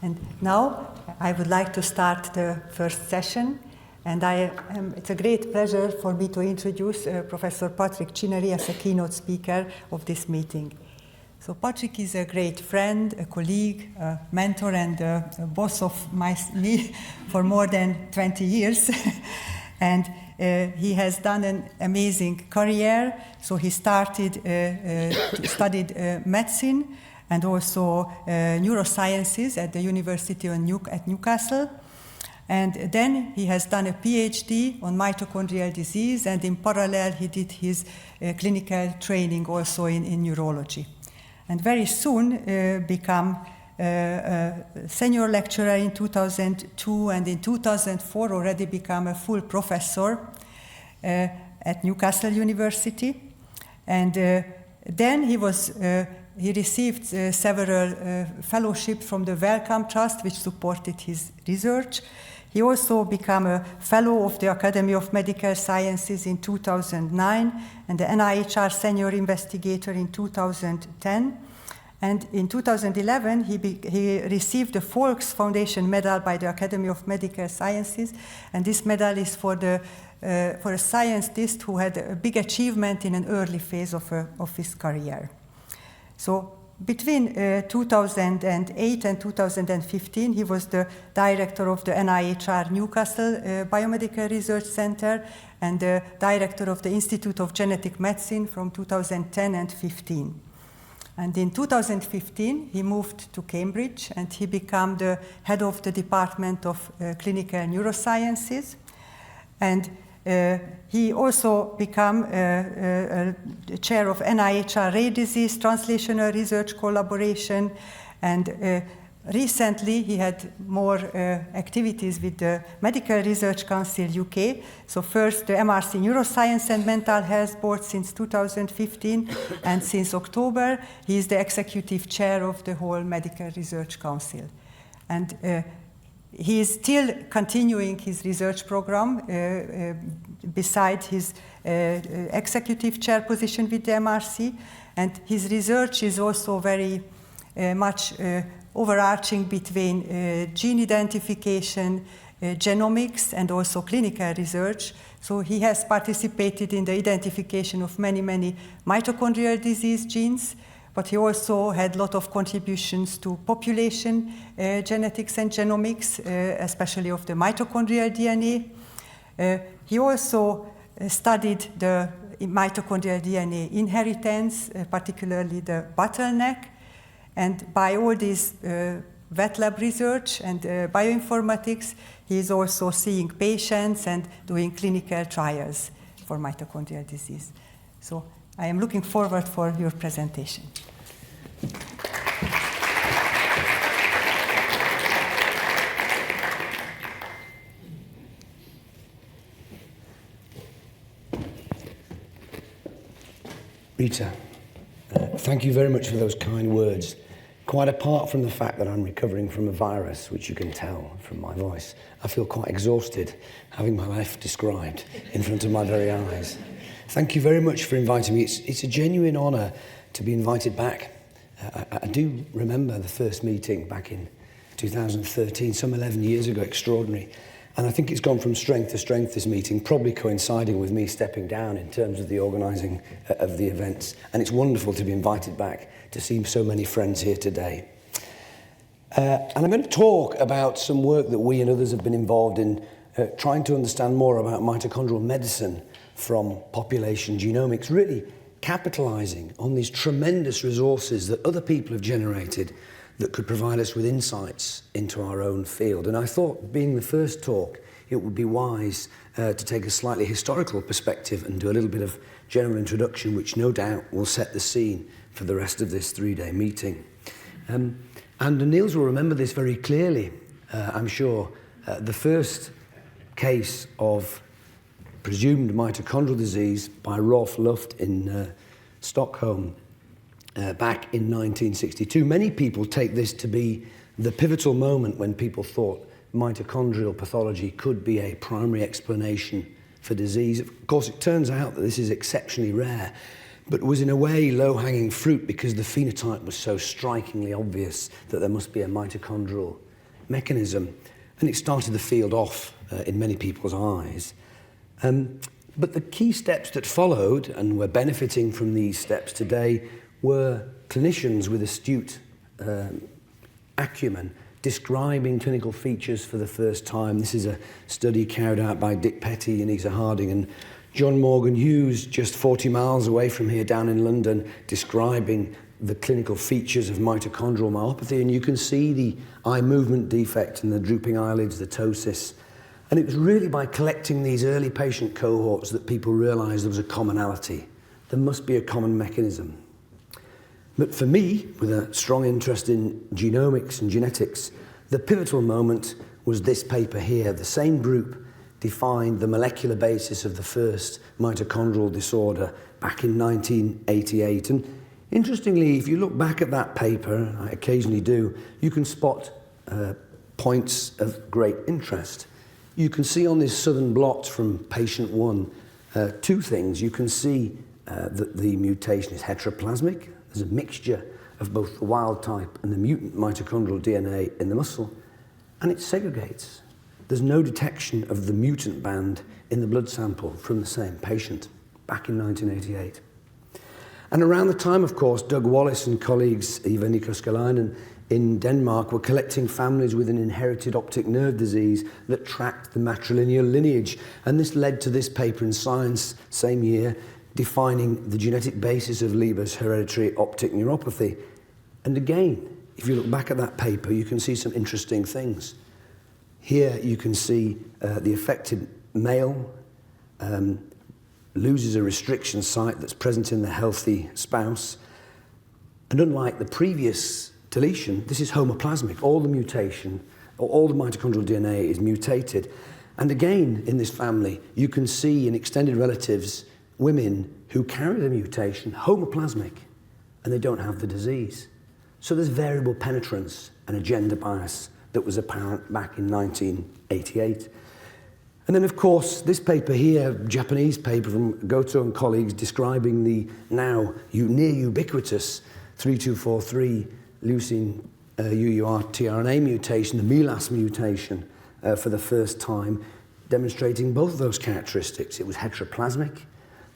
And now I would like to start the first session. And it's a great pleasure for me to introduce Professor Patrick Chinnery as a keynote speaker of this meeting. So Patrick is a great friend, a colleague, a mentor, and a boss of me for more than 20 years. And he has done an amazing career. So he studied medicine and also neurosciences at the University at Newcastle. And then he has done a PhD on mitochondrial disease, and in parallel he did his clinical training also in neurology. And very soon become a senior lecturer in 2002, and in 2004 already become a full professor at Newcastle University. And then he received several fellowships from the Wellcome Trust, which supported his research. He also became a fellow of the Academy of Medical Sciences in 2009 and the NIHR Senior Investigator in 2010. And in 2011, he received the Folks Foundation Medal by the Academy of Medical Sciences. And this medal is for a scientist who had a big achievement in an early phase of his career. So between 2008 and 2015, he was the director of the NIHR Newcastle Biomedical Research Center and the director of the Institute of Genetic Medicine from 2010 and 15. And in 2015, he moved to Cambridge and he became the head of the Department of Clinical Neurosciences. And he also became chair of NIHR Rare Disease Translational Research Collaboration, and recently he had more activities with the Medical Research Council UK. So first the MRC Neuroscience and Mental Health Board since 2015, and since October he is the executive chair of the whole Medical Research Council. And he is still continuing his research program beside his executive chair position with the MRC, and his research is also very much overarching between gene identification, genomics, and also clinical research. So he has participated in the identification of many mitochondrial disease genes, but he also had a lot of contributions to population genetics and genomics, especially of the mitochondrial DNA. He also studied the mitochondrial DNA inheritance, particularly the bottleneck. And by all this wet lab research and bioinformatics, he is also seeing patients and doing clinical trials for mitochondrial disease. So I am looking forward for your presentation. Rita, thank you very much for those kind words. Quite apart from the fact that I'm recovering from a virus, which you can tell from my voice, I feel quite exhausted having my life described in front of my very eyes. Thank you very much for inviting me. It's a genuine honour to be invited back. I do remember the first meeting back in 2013, some 11 years ago, extraordinary. And I think it's gone from strength to strength, this meeting, probably coinciding with me stepping down in terms of the organising of the events. And it's wonderful to be invited back to see so many friends here today. And I'm going to talk about some work that we and others have been involved in, trying to understand more about mitochondrial medicine from population genomics, really capitalising on these tremendous resources that other people have generated that could provide us with insights into our own field. And I thought, being the first talk, it would be wise to take a slightly historical perspective and do a little bit of general introduction, which no doubt will set the scene for the rest of this three-day meeting. And Niels will remember this very clearly, I'm sure. The first case of presumed mitochondrial disease by Rolf Luft in Stockholm back in 1962. Many people take this to be the pivotal moment when people thought mitochondrial pathology could be a primary explanation for disease. Of course, it turns out that this is exceptionally rare, but was in a way low-hanging fruit because the phenotype was so strikingly obvious that there must be a mitochondrial mechanism, and it started the field off in many people's eyes. But the key steps that followed, and we're benefiting from these steps today, were clinicians with astute acumen describing clinical features for the first time. This is a study carried out by Dick Petty, Anita Harding, and John Morgan Hughes, just 40 miles away from here down in London, describing the clinical features of mitochondrial myopathy. And you can see the eye movement defect and the drooping eyelids, the ptosis. And it was really by collecting these early patient cohorts that people realized there was a commonality. There must be a common mechanism. But for me, with a strong interest in genomics and genetics, the pivotal moment was this paper here. The same group defined the molecular basis of the first mitochondrial disorder back in 1988. And interestingly, if you look back at that paper, I occasionally do, you can spot points of great interest. You can see on this southern blot from patient 1 two things. You can see that the mutation is heteroplasmic. There's a mixture of both the wild type and the mutant mitochondrial DNA in the muscle, and it segregates. There's no detection of the mutant band in the blood sample from the same patient back in 1988. And around the time, of course, Doug Wallace and colleagues, Eva Nikoskalainen in Denmark, were collecting families with an inherited optic nerve disease that tracked the matrilineal lineage. And this led to this paper in Science, same year, defining the genetic basis of Leber's hereditary optic neuropathy. And again, if you look back at that paper, you can see some interesting things. Here you can see the affected male loses a restriction site that's present in the healthy spouse. And unlike the previous deletion, this is homoplasmic. All the mutation, or all the mitochondrial DNA is mutated. And again, in this family, you can see in extended relatives women who carry the mutation, homoplasmic, and they don't have the disease. So there's variable penetrance and a gender bias that was apparent back in 1988. And then, of course, this paper here, Japanese paper from Goto and colleagues, describing the now near ubiquitous 3243 leucine UUR tRNA mutation, the MELAS mutation, for the first time, demonstrating both of those characteristics. It was heteroplasmic,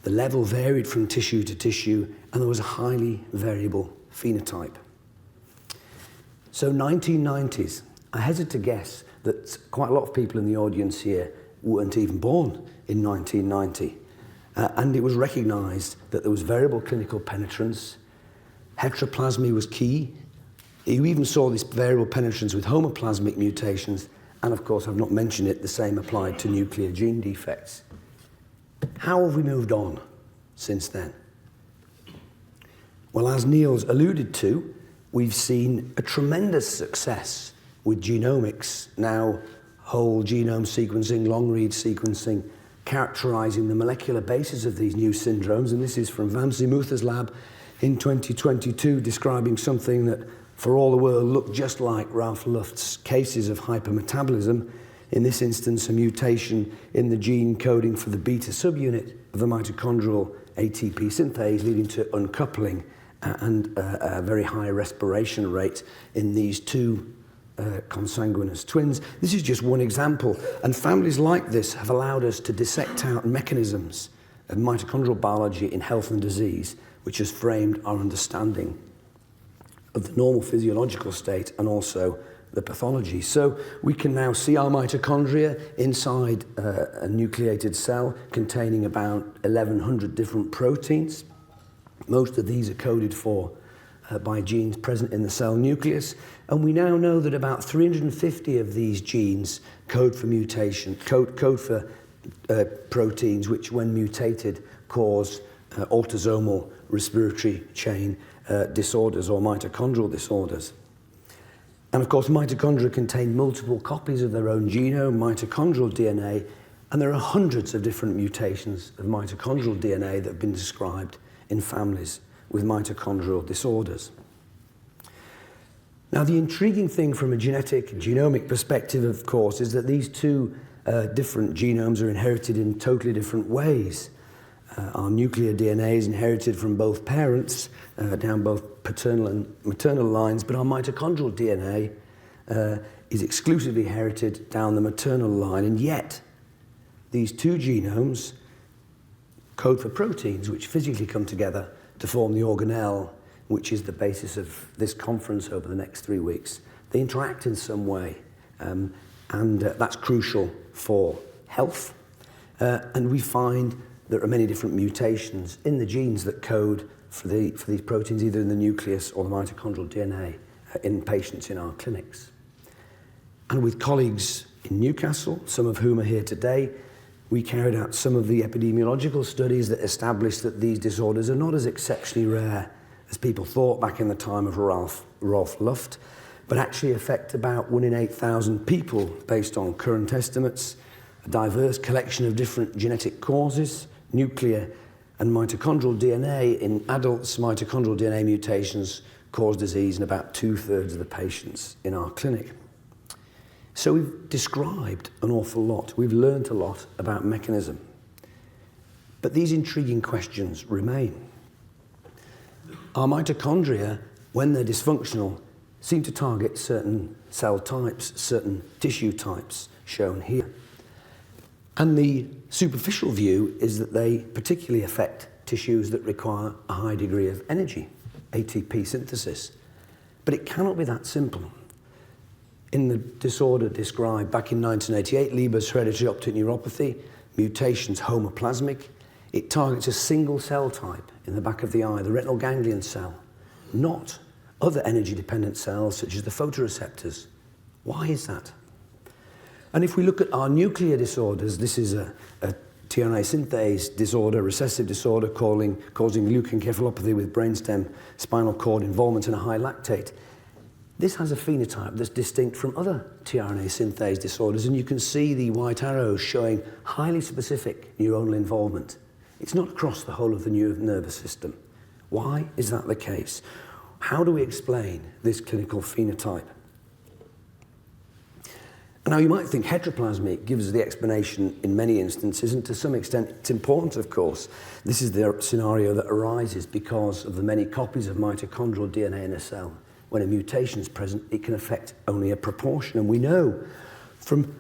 the level varied from tissue to tissue, and there was a highly variable phenotype. So 1990s, I hesitate to guess that quite a lot of people in the audience here weren't even born in 1990. And it was recognized that there was variable clinical penetrance. Heteroplasmy was key. You even saw this variable penetrance with homoplasmic mutations. And of course, I've not mentioned it, the same applied to nuclear gene defects. How have we moved on since then? Well, as Niels alluded to, we've seen a tremendous success with genomics, now whole genome sequencing, long-read sequencing, characterizing the molecular basis of these new syndromes. And this is from Vamsi Mutha's lab in 2022, describing something that, for all the world, looked just like Ralph Luft's cases of hypermetabolism. In this instance, a mutation in the gene coding for the beta subunit of the mitochondrial ATP synthase, leading to uncoupling and a very high respiration rate in these two consanguineous twins. This is just one example, and families like this have allowed us to dissect out mechanisms of mitochondrial biology in health and disease, which has framed our understanding of the normal physiological state and also the pathology. So we can now see our mitochondria inside a nucleated cell containing about 1,100 different proteins. Most of these are coded for by genes present in the cell nucleus, and we now know that about 350 of these genes code for mutation, code for proteins which, when mutated, cause autosomal respiratory chain disorders or mitochondrial disorders. And of course, mitochondria contain multiple copies of their own genome, mitochondrial DNA, and there are hundreds of different mutations of mitochondrial DNA that have been described in families with mitochondrial disorders. Now, the intriguing thing from a genomic perspective, of course, is that these two different genomes are inherited in totally different ways. Our nuclear DNA is inherited from both parents, down both paternal and maternal lines, but our mitochondrial DNA is exclusively inherited down the maternal line, and yet these two genomes code for proteins which physically come together to form the organelle, which is the basis of this conference over the next 3 weeks. They interact in some way, and that's crucial for health. And we find there are many different mutations in the genes that code for these proteins, either in the nucleus or the mitochondrial DNA in patients in our clinics. And with colleagues in Newcastle, some of whom are here today, we carried out some of the epidemiological studies that established that these disorders are not as exceptionally rare as people thought back in the time of Rolf Luft, but actually affect about 1 in 8,000 people based on current estimates, a diverse collection of different genetic causes, nuclear and mitochondrial DNA. In adults, mitochondrial DNA mutations cause disease in about 2/3 of the patients in our clinic. So we've described an awful lot. We've learned a lot about mechanism. But these intriguing questions remain. Our mitochondria, when they're dysfunctional, seem to target certain cell types, certain tissue types, shown here. And the superficial view is that they particularly affect tissues that require a high degree of energy, ATP synthesis. But it cannot be that simple. In the disorder described back in 1988, Leber's hereditary optic neuropathy, mutations homoplasmic, it targets a single cell type in the back of the eye, the retinal ganglion cell, not other energy-dependent cells such as the photoreceptors. Why is that? And if we look at our nuclear disorders, this is a tRNA synthase disorder, recessive disorder causing leukoencephalopathy with brainstem spinal cord involvement and a high lactate. This has a phenotype that's distinct from other tRNA synthase disorders, and you can see the white arrows showing highly specific neuronal involvement. It's not across the whole of the nervous system. Why is that the case? How do we explain this clinical phenotype? Now, you might think heteroplasmic gives the explanation in many instances, and to some extent it's important, of course. This is the scenario that arises because of the many copies of mitochondrial DNA in a cell. When a mutation is present, it can affect only a proportion. And we know from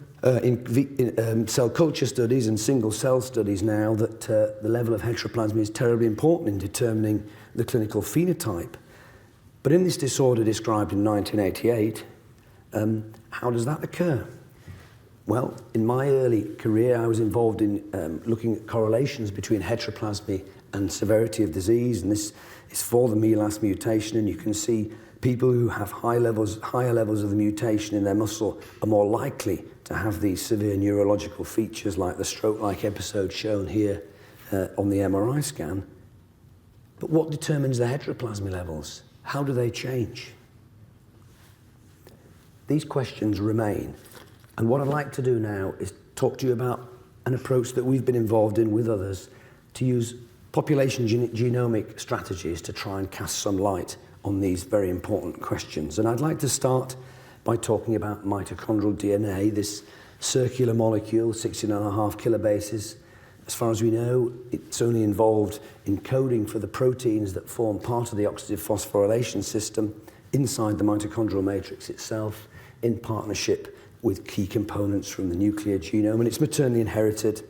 cell culture studies and single cell studies now that the level of heteroplasmy is terribly important in determining the clinical phenotype. But in this disorder described in 1988, how does that occur? Well, in my early career, I was involved in looking at correlations between heteroplasmy and severity of disease, and this is for the MELAS mutation, and you can see people who have higher levels of the mutation in their muscle are more likely to have these severe neurological features like the stroke-like episode shown here on the MRI scan. But what determines the heteroplasmy levels? How do they change? These questions remain, and what I'd like to do now is talk to you about an approach that we've been involved in with others to use population genomic strategies to try and cast some light on these very important questions. And I'd like to start by talking about mitochondrial DNA, this circular molecule, 16.5 kilobases. As far as we know, it's only involved in coding for the proteins that form part of the oxidative phosphorylation system inside the mitochondrial matrix itself, in partnership with key components from the nuclear genome, and it's maternally inherited.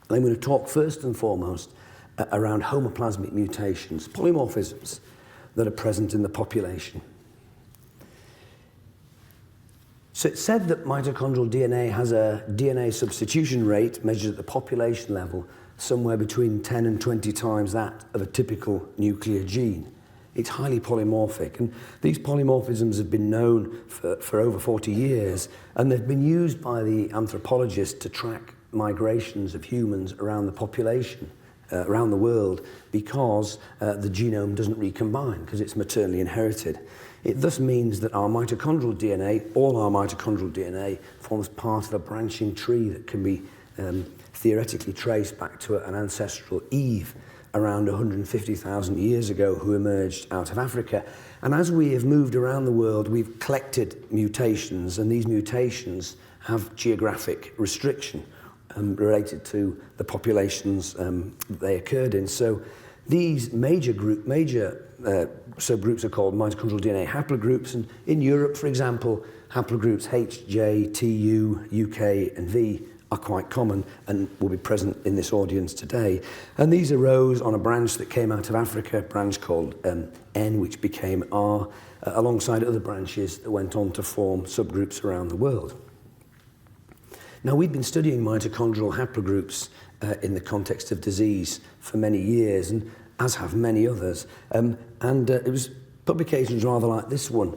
And I'm going to talk first and foremost around homoplasmic mutations, polymorphisms that are present in the population. So it's said that mitochondrial DNA has a DNA substitution rate measured at the population level somewhere between 10 and 20 times that of a typical nuclear gene. It's highly polymorphic, and these polymorphisms have been known for over 40 years, and they've been used by the anthropologists to track migrations of humans around the population, around the world, because the genome doesn't recombine, because it's maternally inherited. It thus means that our mitochondrial DNA, all our mitochondrial DNA, forms part of a branching tree that can be theoretically traced back to an ancestral Eve around 150,000 years ago who emerged out of Africa. And as we have moved around the world, we've collected mutations, and these mutations have geographic restriction related to the populations they occurred in. So these major subgroups are called mitochondrial DNA haplogroups, and in Europe, for example, haplogroups H, J, T, U, UK and V are quite common and will be present in this audience today. And these arose on a branch that came out of Africa, a branch called N, which became R, alongside other branches that went on to form subgroups around the world. Now, we'd been studying mitochondrial haplogroups in the context of disease for many years, and as have many others. It was publications rather like this one,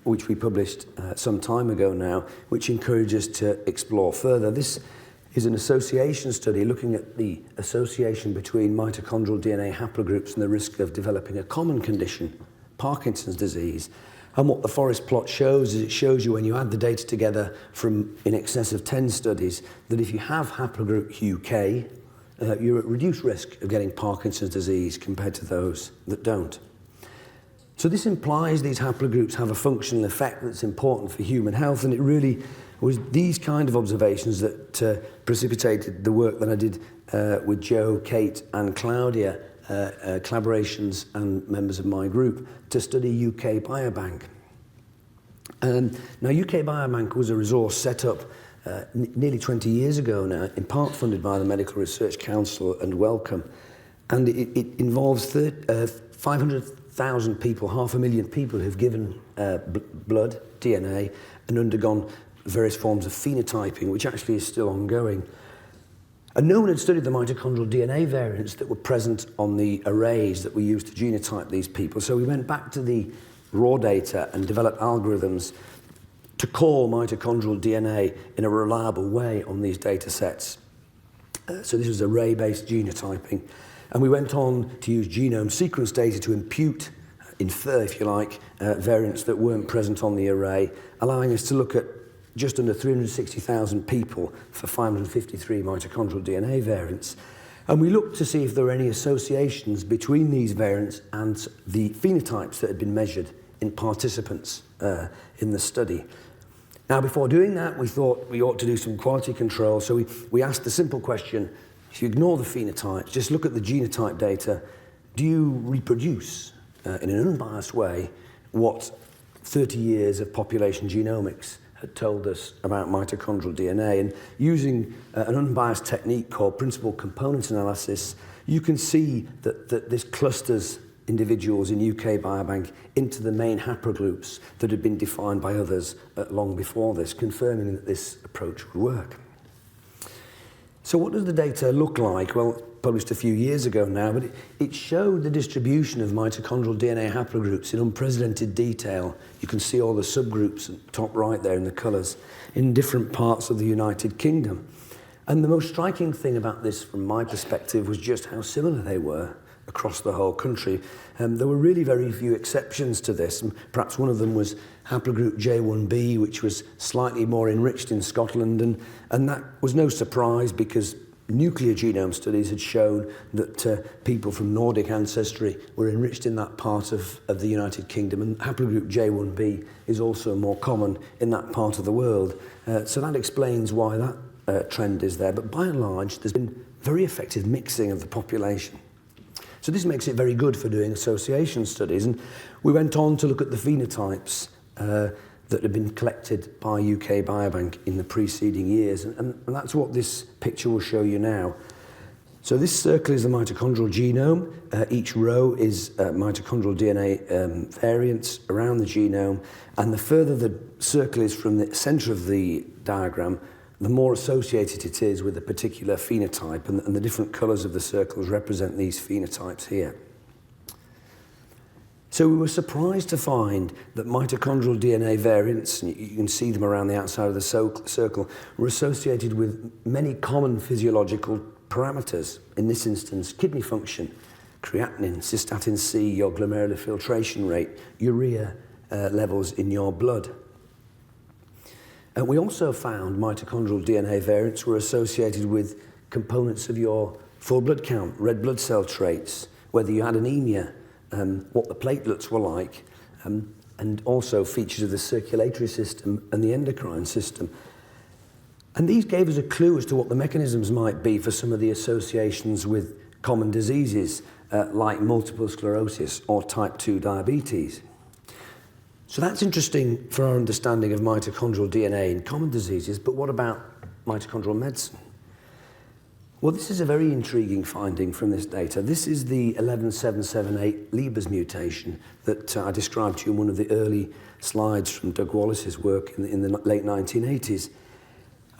which we published some time ago now, which encouraged us to explore further. This is an association study looking at the association between mitochondrial DNA haplogroups and the risk of developing a common condition, Parkinson's disease. And what the forest plot shows is it shows you when you add the data together from in excess of 10 studies that if you have haplogroup UK, you're at reduced risk of getting Parkinson's disease compared to those that don't. So this implies these haplogroups have a functional effect that's important for human health, and it really was these kind of observations that precipitated the work that I did with Joe, Kate and Claudia, collaborations and members of my group, to study UK Biobank. Now UK Biobank was a resource set up nearly 20 years ago now, in part funded by the Medical Research Council and Wellcome, and it involves 500,000 people, 500,000 people who've given blood, DNA, and undergone various forms of phenotyping, which actually is still ongoing. And no one had studied the mitochondrial DNA variants that were present on the arrays that we used to genotype these people. So we went back to the raw data and developed algorithms to call mitochondrial DNA in a reliable way on these data sets. So this was array-based genotyping. And we went on to use genome sequence data to infer, if you like, variants that weren't present on the array, allowing us to look at just under 360,000 people for 553 mitochondrial DNA variants. And we looked to see if there were any associations between these variants and the phenotypes that had been measured in participants in the study. Now, before doing that, we thought we ought to do some quality control. So we asked the simple question, if you ignore the phenotypes, just look at the genotype data, do you reproduce in an unbiased way what 30 years of population genomics had told us about mitochondrial DNA? And using an unbiased technique called principal components analysis, you can see that this clusters individuals in UK Biobank into the main haplogroups that had been defined by others long before this, confirming that this approach would work. So what does the data look like? Well, published a few years ago now, but it showed the distribution of mitochondrial DNA haplogroups in unprecedented detail. You can see all the subgroups at the top right there in the colours in different parts of the United Kingdom. And the most striking thing about this from my perspective was just how similar they were across the whole country. There were really very few exceptions to this, and perhaps one of them was haplogroup J1b, which was slightly more enriched in Scotland, and that was no surprise because nuclear genome studies had shown that people from Nordic ancestry were enriched in that part of the United Kingdom, and haplogroup J1b is also more common in that part of the world. So that explains why that trend is there, but by and large there's been very effective mixing of the population. So this makes it very good for doing association studies, and we went on to look at the phenotypes that had been collected by UK Biobank in the preceding years, and that's what this picture will show you now. So this circle is the mitochondrial genome. Each row is mitochondrial DNA variants around the genome, and the further the circle is from the centre of the diagram, the more associated it is with a particular phenotype, and the different colours of the circles represent these phenotypes here. So we were surprised to find that mitochondrial DNA variants, and you can see them around the outside of the circle, were associated with many common physiological parameters. In this instance, kidney function, creatinine, cystatin C, your glomerular filtration rate, urea levels in your blood. And we also found mitochondrial DNA variants were associated with components of your full blood count, red blood cell traits, whether you had anemia, what the platelets were like, and also features of the circulatory system and the endocrine system. And these gave us a clue as to what the mechanisms might be for some of the associations with common diseases. like multiple sclerosis or type 2 diabetes. So that's interesting for our understanding of mitochondrial DNA in common diseases, but what about mitochondrial medicine? Well, this is a very intriguing finding from this data. This is the 11778 Leber's mutation that I described to you in one of the early slides from Doug Wallace's work in the late 1980s.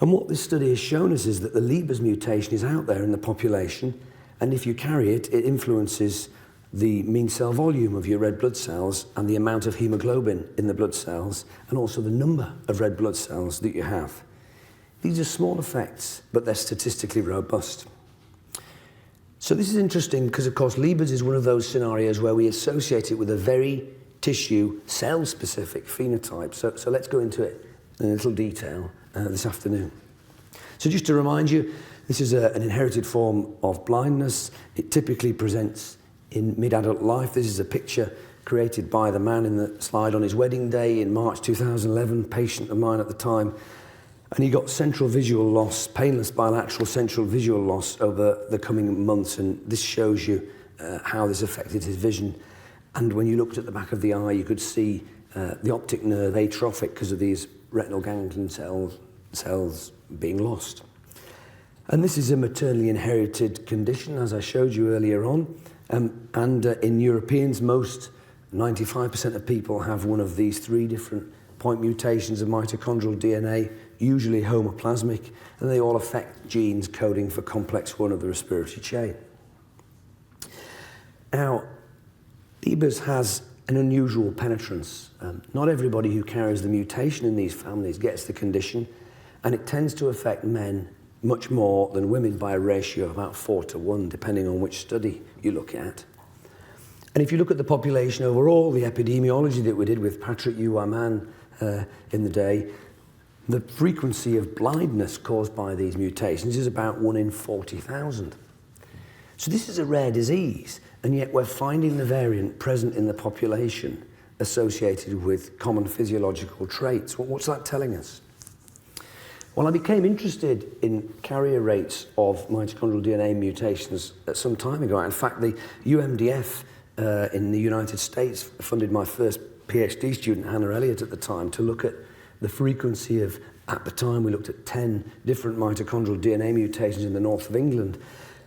And what this study has shown us is that the Leber's mutation is out there in the population, and if you carry it, it influences the mean cell volume of your red blood cells and the amount of hemoglobin in the blood cells, and also the number of red blood cells that you have. These are small effects, but they're statistically robust. So this is interesting because, of course, Leber's is one of those scenarios where we associate it with a very tissue, cell-specific phenotype. So let's go into it in a little detail this afternoon. So just to remind you, this is an inherited form of blindness. It typically presents in mid-adult life. This is a picture created by the man in the slide on his wedding day in March 2011, patient of mine at the time. And he got central visual loss, painless bilateral central visual loss over the coming months. And this shows you how this affected his vision. And when you looked at the back of the eye, you could see the optic nerve atrophic because of these retinal ganglion cells being lost. And this is a maternally inherited condition, as I showed you earlier on. In Europeans, most 95% of people have one of these 3 different point mutations of mitochondrial DNA, usually homoplasmic, and they all affect genes coding for complex 1 of the respiratory chain. Now, Leber's has an unusual penetrance. Not everybody who carries the mutation in these families gets the condition, and it tends to affect men much more than women by a ratio of about 4 to 1, depending on which study you look at. And if you look at the population overall, the epidemiology that we did with Patrick Yuaman in the day, the frequency of blindness caused by these mutations is about 1 in 40,000. So this is a rare disease, and yet we're finding the variant present in the population associated with common physiological traits. What's that telling us? Well, I became interested in carrier rates of mitochondrial DNA mutations some time ago. In fact, the UMDF in the United States funded my first PhD student, Hannah Elliott, at the time, to look at the frequency of, at the time, we looked at 10 different mitochondrial DNA mutations in the north of England.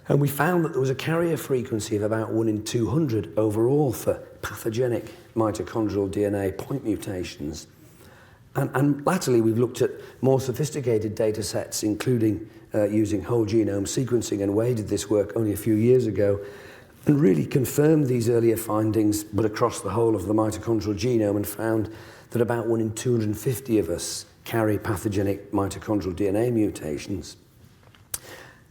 And we found that there was a carrier frequency of about 1 in 200 overall for pathogenic mitochondrial DNA point mutations. And latterly, we've looked at more sophisticated data sets, including using whole genome sequencing, and Wei did this work only a few years ago, and really confirmed these earlier findings, but across the whole of the mitochondrial genome, and found that about 1 in 250 of us carry pathogenic mitochondrial DNA mutations.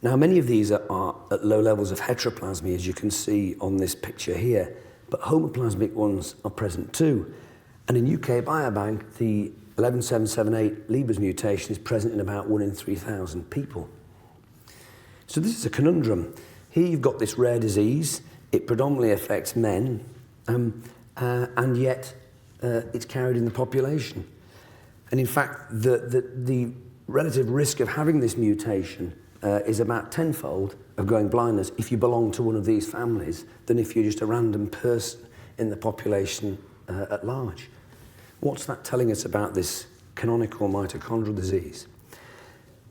Now, many of these are at low levels of heteroplasmy, as you can see on this picture here, but homoplasmic ones are present too. And in UK Biobank, the 11778 Leber's mutation is present in about 1 in 3,000 people. So this is a conundrum. Here you've got this rare disease. It predominantly affects men, and yet it's carried in the population. And in fact, the relative risk of having this mutation is about tenfold of going blindness if you belong to one of these families than if you're just a random person in the population at large. What's that telling us about this canonical mitochondrial disease?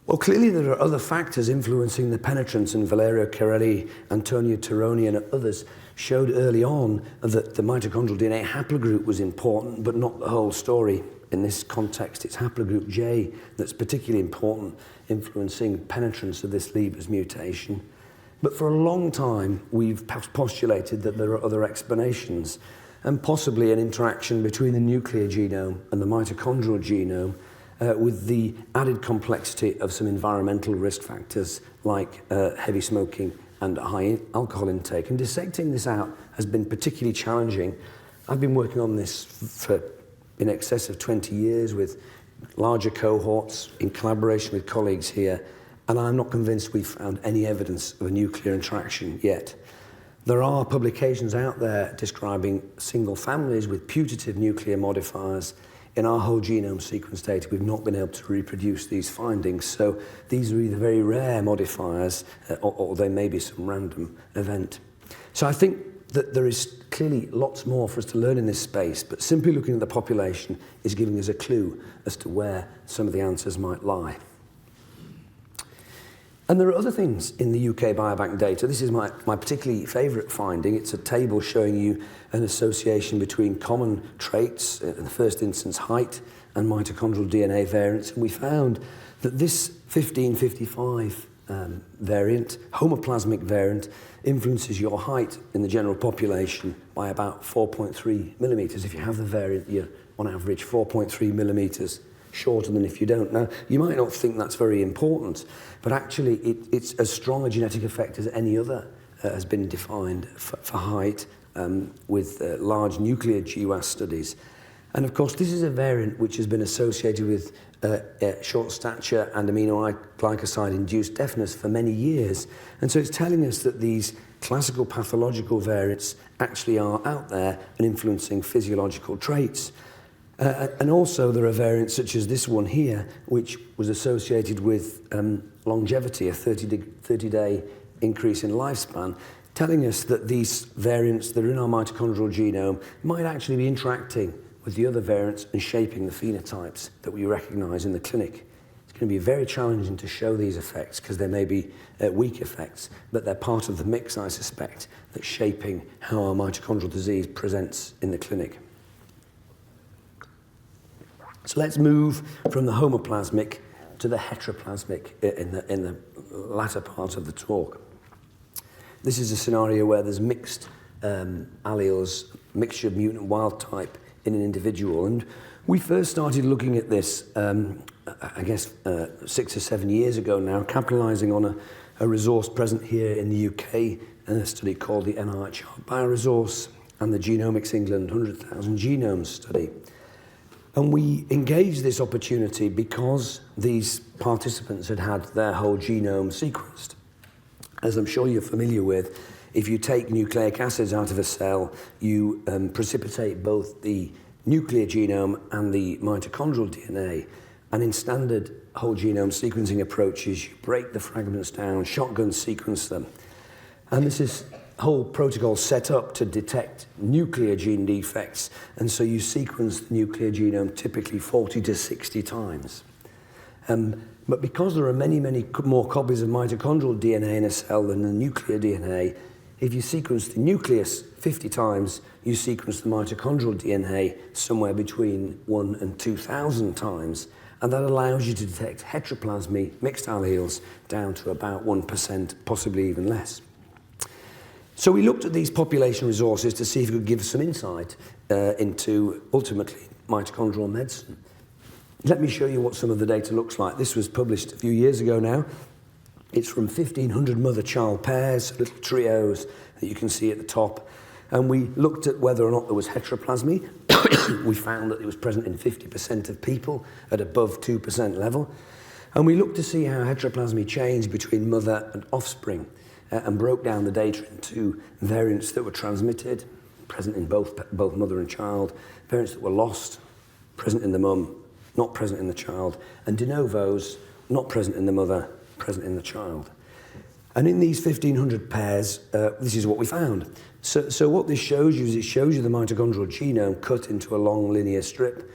Well, clearly there are other factors influencing the penetrance, and Valerio Carelli, Antonio Tironi, and others showed early on that the mitochondrial DNA haplogroup was important, but not the whole story. In this context, it's haplogroup J that's particularly important, influencing penetrance of this Leber's mutation. But for a long time, we've postulated that there are other explanations, and possibly an interaction between the nuclear genome and the mitochondrial genome, with the added complexity of some environmental risk factors like heavy smoking and high alcohol intake. And dissecting this out has been particularly challenging. I've been working on this for in excess of 20 years with larger cohorts in collaboration with colleagues here, and I'm not convinced we've found any evidence of a nuclear interaction yet. There are publications out there describing single families with putative nuclear modifiers. In our whole genome sequence data, we've not been able to reproduce these findings. So these are either very rare modifiers or they may be some random event. So I think that there is clearly lots more for us to learn in this space, but simply looking at the population is giving us a clue as to where some of the answers might lie. And there are other things in the UK Biobank data. This is my particularly favourite finding. It's a table showing you an association between common traits, in the first instance height, and mitochondrial DNA variants. And we found that this 1555 variant, homoplasmic variant, influences your height in the general population by about 4.3 millimetres. If you have the variant, you're on average 4.3 millimetres shorter than if you don't. Now, you might not think that's very important, but actually it's as strong a genetic effect as any other has been defined for height with large nuclear GWAS studies. And of course, this is a variant which has been associated with short stature and amino glycoside-induced deafness for many years. And so it's telling us that these classical pathological variants actually are out there and influencing physiological traits. And also there are variants such as this one here, which was associated with longevity, a 30-day increase in lifespan, telling us that these variants that are in our mitochondrial genome might actually be interacting with the other variants and shaping the phenotypes that we recognize in the clinic. It's going to be very challenging to show these effects because they may be weak effects, but they're part of the mix, I suspect, that's shaping how our mitochondrial disease presents in the clinic. So let's move from the homoplasmic to the heteroplasmic in the latter part of the talk. This is a scenario where there's mixed alleles, mixture of mutant wild type in an individual. And we first started looking at this, I guess, 6 or 7 years ago now, capitalizing on a resource present here in the UK, a study called the NIH Bioresource and the Genomics England 100,000 Genomes study. And we engaged this opportunity because these participants had had their whole genome sequenced. As I'm sure you're familiar with, if you take nucleic acids out of a cell, you precipitate both the nuclear genome and the mitochondrial DNA. And in standard whole genome sequencing approaches, you break the fragments down, shotgun sequence them. And this is whole protocol set up to detect nuclear gene defects, and so you sequence the nuclear genome typically 40 to 60 times. But because there are many more copies of mitochondrial DNA in a cell than the nuclear DNA, if you sequence the nucleus 50 times, you sequence the mitochondrial DNA somewhere between 1 and 2,000 times, and that allows you to detect heteroplasmy, mixed alleles, down to about 1%, possibly even less. So we looked at these population resources to see if we could give some insight into, ultimately, mitochondrial medicine. Let me show you what some of the data looks like. This was published a few years ago now. It's from 1,500 mother-child pairs, little trios that you can see at the top. And we looked at whether or not there was heteroplasmy. We found that it was present in 50% of people at above 2% level. And we looked to see how heteroplasmy changed between mother and offspring, and broke down the data into variants that were transmitted, present in both mother and child, variants that were lost, present in the mum, not present in the child, and de novos, not present in the mother, present in the child. And in these 1,500 pairs, this is what we found. So what this shows you is it shows you the mitochondrial genome cut into a long linear strip,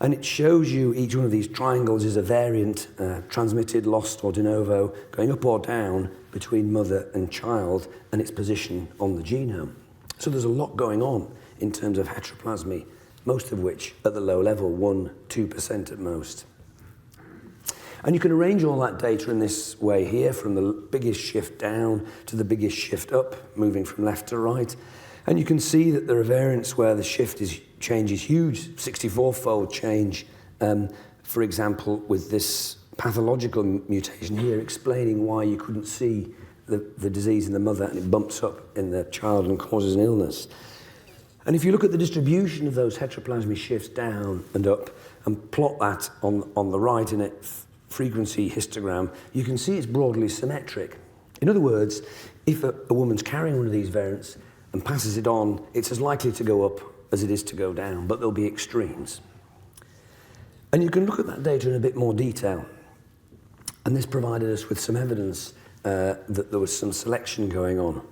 and it shows you each one of these triangles is a variant transmitted, lost, or de novo, going up or down between mother and child and its position on the genome. So there's a lot going on in terms of heteroplasmy, most of which at the low level, 1-2% at most. And you can arrange all that data in this way here, from the biggest shift down to the biggest shift up, moving from left to right. And you can see that there are variants where the change is huge, 64-fold change, for example, with this pathological mutation here, explaining why you couldn't see the disease in the mother and it bumps up in the child and causes an illness. And if you look at the distribution of those heteroplasmy shifts down and up and plot that on the right in a frequency histogram, you can see it's broadly symmetric. In other words, if a woman's carrying one of these variants and passes it on, it's as likely to go up as it is to go down, but there'll be extremes. And you can look at that data in a bit more detail. And this provided us with some evidence that there was some selection going on.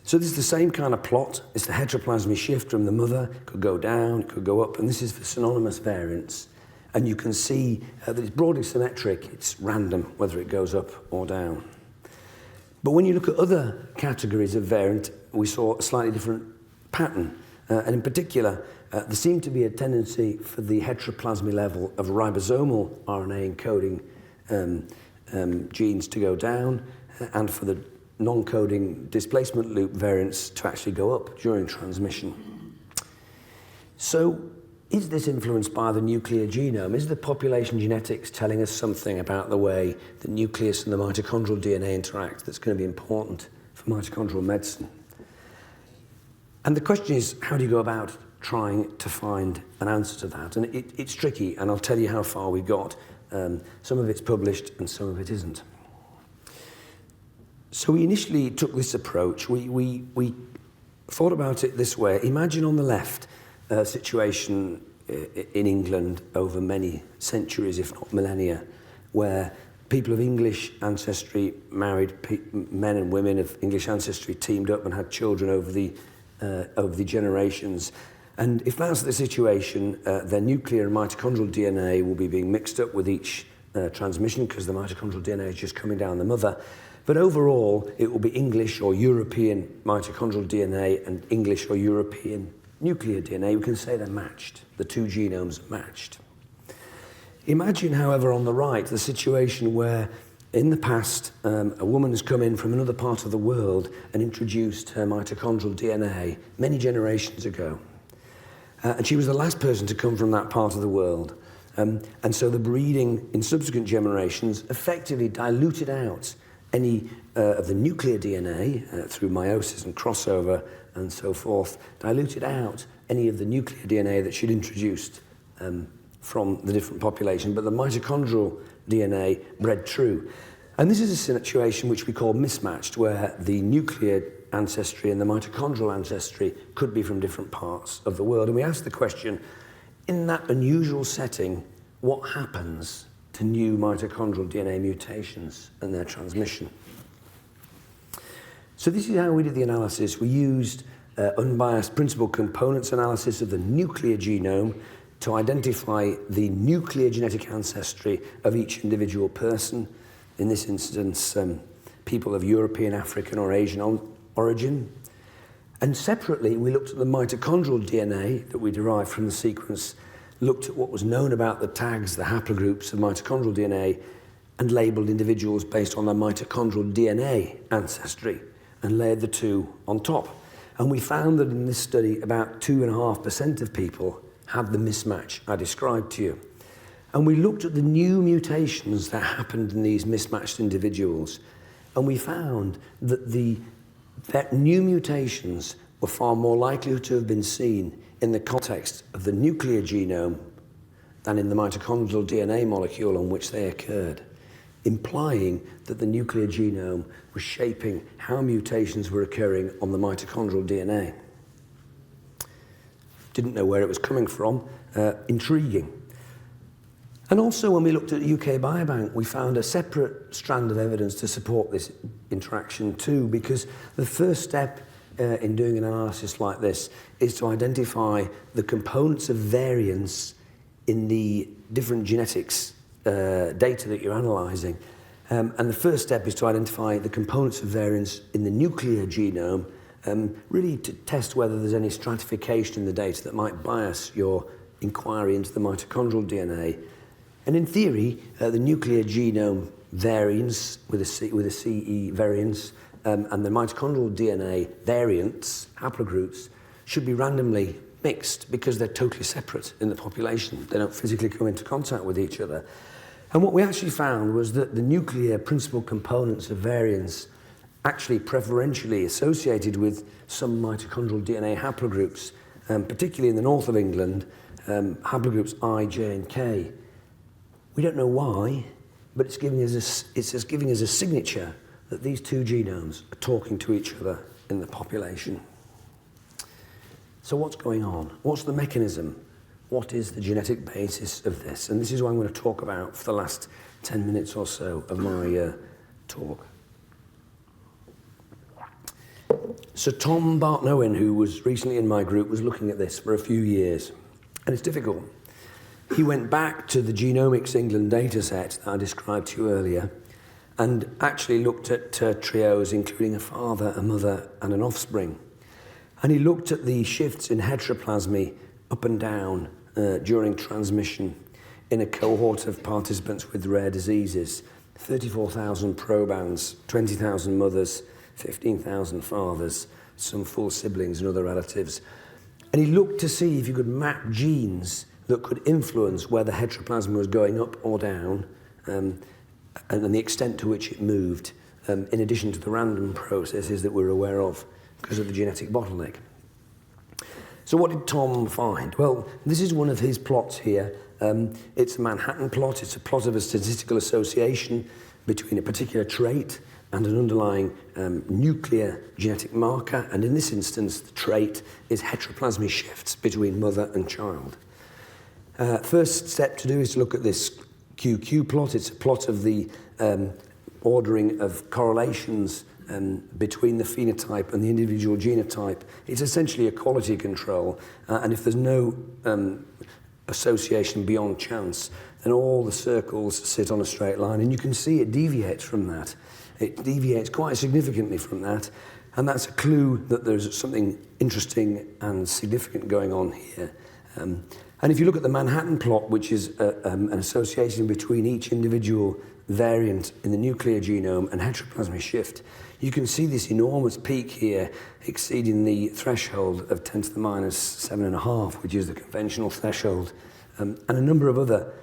So this is the same kind of plot. It's the heteroplasmy shift from the mother. It could go down, it could go up, and this is for synonymous variants. And you can see that it's broadly symmetric. It's random whether it goes up or down. But when you look at other categories of variant, we saw a slightly different pattern. And in particular, there seemed to be a tendency for the heteroplasmy level of ribosomal RNA encoding genes to go down, and for the non-coding displacement loop variants to actually go up during transmission. So, is this influenced by the nuclear genome? Is the population genetics telling us something about the way the nucleus and the mitochondrial DNA interact that's going to be important for mitochondrial medicine? And the question is, how do you go about trying to find an answer to that? And it's tricky, and I'll tell you how far we got. Some of it's published and some of it isn't. So we initially took this approach. We thought about it this way. Imagine on the left a situation in England over many centuries, if not millennia, where people of English ancestry married men and women of English ancestry, teamed up and had children over the generations. And if that's the situation, their nuclear and mitochondrial DNA will be being mixed up with each transmission, because the mitochondrial DNA is just coming down the mother. But overall, it will be English or European mitochondrial DNA and English or European nuclear DNA. We can say they're matched. The two genomes are matched. Imagine, however, on the right, the situation where in the past, a woman has come in from another part of the world and introduced her mitochondrial DNA many generations ago. And she was the last person to come from that part of the world. And so the breeding in subsequent generations effectively diluted out any of the nuclear DNA through meiosis and crossover and so forth, diluted out any of the nuclear DNA that she'd introduced from the different population, but the mitochondrial DNA bred true. And this is a situation which we call mismatched, where the nuclear ancestry and the mitochondrial ancestry could be from different parts of the world. And we asked the question, in that unusual setting, what happens to new mitochondrial DNA mutations and their transmission? So this is how we did the analysis. We used unbiased principal components analysis of the nuclear genome to identify the nuclear genetic ancestry of each individual person. In this instance, people of European, African or Asian origin. And separately, we looked at the mitochondrial DNA that we derived from the sequence, looked at what was known about the tags, the haplogroups of mitochondrial DNA, and labelled individuals based on their mitochondrial DNA ancestry, and layered the two on top. And we found that in this study, about 2.5% of people had the mismatch I described to you. And we looked at the new mutations that happened in these mismatched individuals, and we found that new mutations were far more likely to have been seen in the context of the nuclear genome than in the mitochondrial DNA molecule on which they occurred, implying that the nuclear genome was shaping how mutations were occurring on the mitochondrial DNA. Didn't know where it was coming from. Intriguing. And also, when we looked at UK Biobank, we found a separate strand of evidence to support this interaction too, because the first step in doing an analysis like this is to identify the components of variance in the different genetics data that you're analysing. And the first step is to identify the components of variance in the nuclear genome, really to test whether there's any stratification in the data that might bias your inquiry into the mitochondrial DNA. And in theory, the nuclear genome variance with a CE variance and the mitochondrial DNA variants, haplogroups, should be randomly mixed because they're totally separate in the population. They don't physically come into contact with each other. And what we actually found was that the nuclear principal components of variance actually preferentially associated with some mitochondrial DNA haplogroups, particularly in the north of England, haplogroups I, J, and K. We don't know why, but it's giving us a signature that these two genomes are talking to each other in the population. So what's going on? What's the mechanism? What is the genetic basis of this? And this is what I'm going to talk about for the last 10 minutes or so of my talk. So Tom Barton-Owen, who was recently in my group, was looking at this for a few years, and it's difficult. He went back to the Genomics England data set that I described to you earlier, and actually looked at trios, including a father, a mother, and an offspring. And he looked at the shifts in heteroplasmy up and down during transmission in a cohort of participants with rare diseases. 34,000 probands, 20,000 mothers, 15,000 fathers, some full siblings and other relatives. And he looked to see if you could map genes that could influence whether heteroplasma was going up or down, and the extent to which it moved, in addition to the random processes that we're aware of because of the genetic bottleneck. So what did Tom find? Well, this is one of his plots here. It's a Manhattan plot. It's a plot of a statistical association between a particular trait and an underlying nuclear genetic marker. And in this instance, the trait is heteroplasmy shifts between mother and child. First step to do is to look at this QQ plot. It's a plot of the ordering of correlations between the phenotype and the individual genotype. It's essentially a quality control, and if there's no association beyond chance, then all the circles sit on a straight line, and you can see it deviates from that. It deviates quite significantly from that, and that's a clue that there's something interesting and significant going on here. And if you look at the Manhattan plot, which is an association between each individual variant in the nuclear genome and heteroplasmic shift, you can see this enormous peak here exceeding the threshold of 10 to the minus 7.5, which is the conventional threshold, and a number of other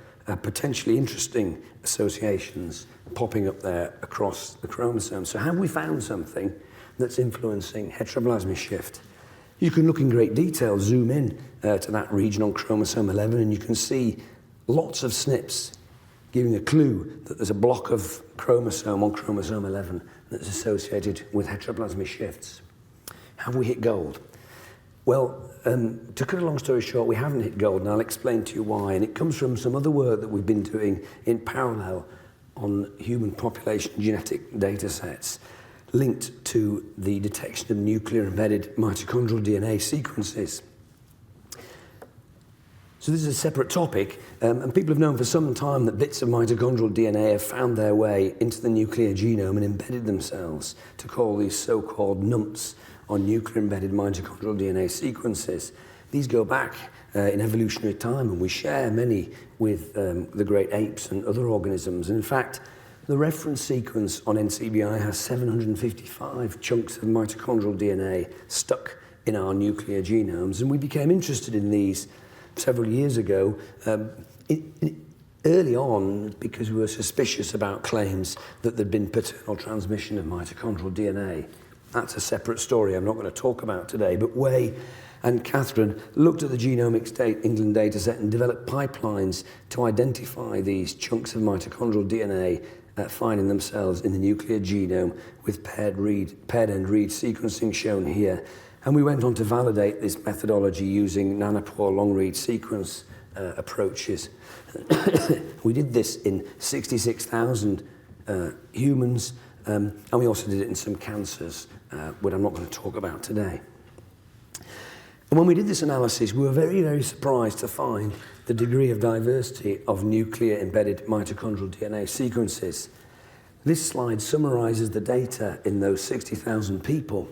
potentially interesting associations popping up there across the chromosome. So have we found something that's influencing heteroplasmic shift? You can look in great detail, zoom in to that region on chromosome 11, and you can see lots of SNPs giving a clue that there's a block of chromosome on chromosome 11 that's associated with heteroplasmic shifts. Have we hit gold? Well, to cut a long story short, we haven't hit gold, and I'll explain to you why. And it comes from some other work that we've been doing in parallel on human population genetic data sets linked to the detection of nuclear embedded mitochondrial DNA sequences. So this is a separate topic, and people have known for some time that bits of mitochondrial DNA have found their way into the nuclear genome and embedded themselves to call these so-called NUMPs, on nuclear embedded mitochondrial DNA sequences. These go back in evolutionary time, and we share many with the great apes and other organisms. And in fact, the reference sequence on NCBI has 755 chunks of mitochondrial DNA stuck in our nuclear genomes, and we became interested in these several years ago, early on, because we were suspicious about claims that there'd been paternal transmission of mitochondrial DNA. That's a separate story I'm not going to talk about today, but Wei and Catherine looked at the Genomics England data set and developed pipelines to identify these chunks of mitochondrial DNA finding themselves in the nuclear genome with paired end read sequencing shown here. And we went on to validate this methodology using nanopore long-read sequence approaches. We did this in 66,000 humans, and we also did it in some cancers, which I'm not going to talk about today. And when we did this analysis, we were very, very surprised to find the degree of diversity of nuclear embedded mitochondrial DNA sequences. This slide summarizes the data in those 60,000 people.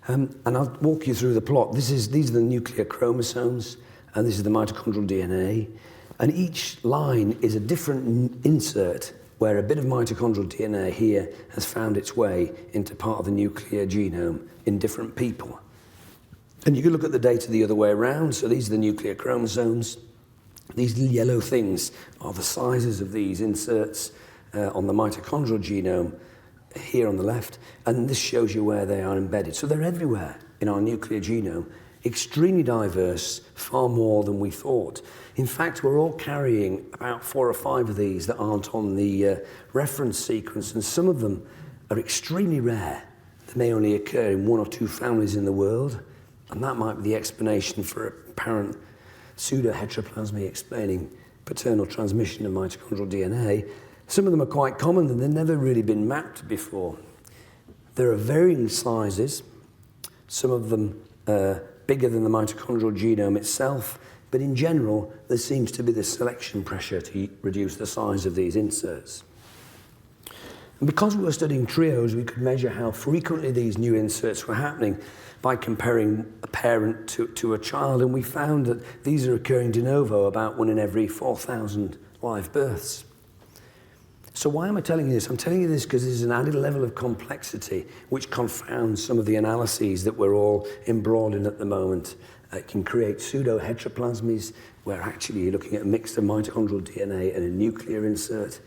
And I'll walk you through the plot. These are the nuclear chromosomes, and this is the mitochondrial DNA. And each line is a different insert where a bit of mitochondrial DNA here has found its way into part of the nuclear genome in different people. And you can look at the data the other way around. So these are the nuclear chromosomes. These yellow things are the sizes of these inserts on the mitochondrial genome here on the left, and this shows you where they are embedded. So they're everywhere in our nuclear genome, extremely diverse, far more than we thought. In fact, we're all carrying about 4 or 5 of these that aren't on the reference sequence, and some of them are extremely rare. They may only occur in 1 or 2 families in the world, and that might be the explanation for apparent pseudo-heteroplasmy explaining paternal transmission of mitochondrial DNA. Some of them are quite common, and they've never really been mapped before. There are varying sizes, some of them bigger than the mitochondrial genome itself, but in general, there seems to be this selection pressure to reduce the size of these inserts. And because we were studying trios, we could measure how frequently these new inserts were happening by comparing a parent to a child, and we found that these are occurring de novo about 1 in every 4,000 live births. So why am I telling you this? I'm telling you this because there's an added level of complexity which confounds some of the analyses that we're all embroiled in at the moment. It can create pseudo-heteroplasmies, where actually you're looking at a mix of mitochondrial DNA and a nuclear insert.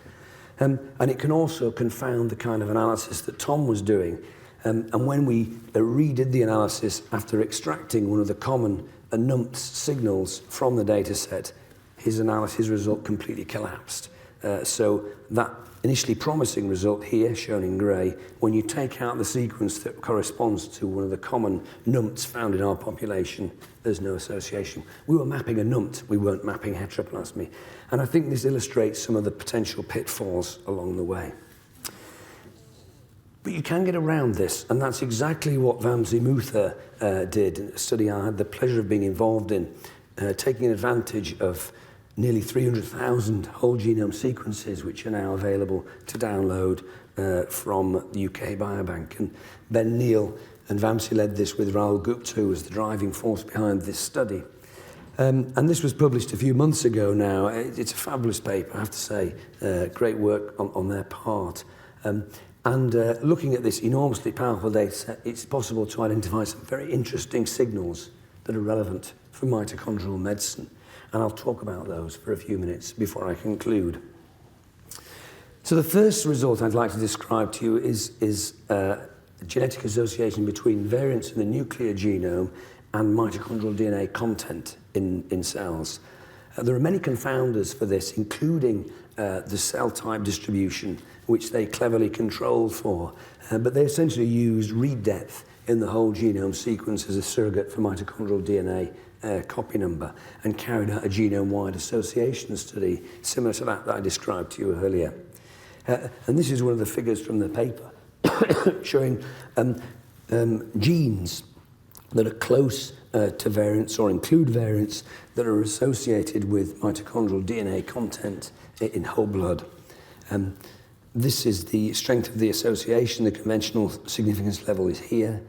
And it can also confound the kind of analysis that Tom was doing. And when we redid the analysis after extracting one of the common NUMPS signals from the data set, his analysis result completely collapsed. So that initially promising result here, shown in grey, when you take out the sequence that corresponds to one of the common NUMPs found in our population, there's no association. We were mapping a NUMT, we weren't mapping heteroplasmy. And I think this illustrates some of the potential pitfalls along the way. But you can get around this, and that's exactly what Vamsi Mutha did, a study I had the pleasure of being involved in, taking advantage of nearly 300,000 whole genome sequences which are now available to download from the UK Biobank. And Ben Neal and Vamsi led this with Rahul Gupta, who was the driving force behind this study. And this was published a few months ago now. It's a fabulous paper, I have to say. Great work on their part. Looking at this enormously powerful data set, it's possible to identify some very interesting signals that are relevant for mitochondrial medicine. And I'll talk about those for a few minutes before I conclude. So the first result I'd like to describe to you is genetic association between variants in the nuclear genome and mitochondrial DNA content in cells. There are many confounders for this, including the cell type distribution, which they cleverly controlled for, but they essentially used read depth in the whole genome sequence as a surrogate for mitochondrial DNA copy number, and carried out a genome-wide association study similar to that I described to you earlier. And this is one of the figures from the paper showing genes that are close to variants or include variants that are associated with mitochondrial DNA content in whole blood. This is the strength of the association. The conventional significance level is here.